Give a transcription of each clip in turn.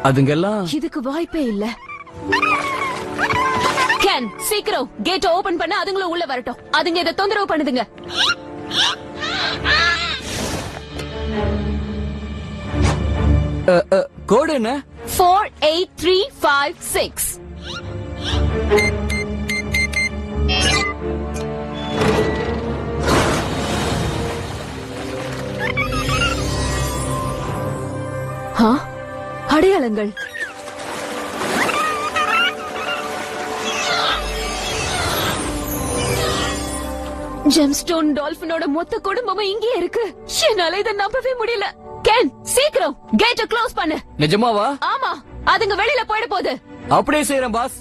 அதுங்கெல்லாம் இதுக்கு வாய்ப்பே இல்ல. கேன் சீக்கிரம் கேட் ஓபன் பண்ண அதுங்களும் உள்ள வரட்டும். அதுங்க இதை தொந்தரவு பண்ணுதுங்க. கோடு என்ன? 48356. அடையாளங்கள். ஜெம்ஸ்டோன் டால்பினோட மொத்த குடும்பமும் இங்கே இருக்கு. என்னால இதை நம்பவே முடியல. கேன் சீக்கிரம் கேட்ட க்ளோஸ் பண்ணு. நிஜமாவா? ஆமா, அதுங்க வெளியில போயிட போகுது. அப்படியே செய்யறேன் பாஸ்.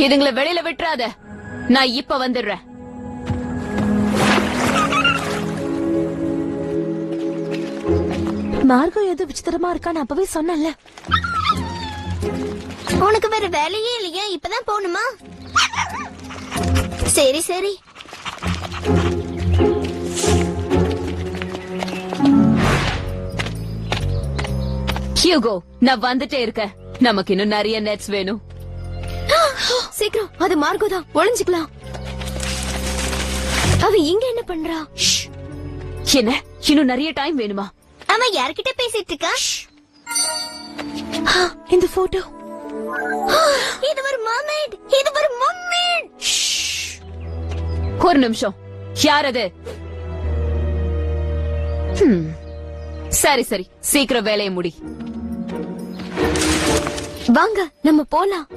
இதுங்களை வெளியில விட்டுறாத. நான் இப்ப வந்துடுறேன். மார்கோ ஏதோ விசித்திரமா இருக்கான்னு அப்பவே சொன்னல. உனக்கு வேற வேலையே இல்லையா? இப்பதான் போகணுமா? சரி சரி. ஹியூகோ, நான் வந்துட்டே இருக்கேன். நமக்கு இன்னும் நிறைய நெட்ஸ் வேணும். சீக்கிரம், அது மார்கோ தான். ஒளிஞ்சுக்கலாம். அவ இங்க என்ன பண்றா? என்ன, இன்னும் நிறைய டைம் வேணுமா? அவன் யார்கிட்ட பேசிட்டு இருக்கா? இந்த போட்டோ. இது ஒரு மர்மெய்ட். இது ஒரு மர்மெய்ட். ஒரு நிமிஷம். யார் அது? சரி சரி, சீக்கிரம் வேலையை முடி. வாங்க நம்ம போலாம்.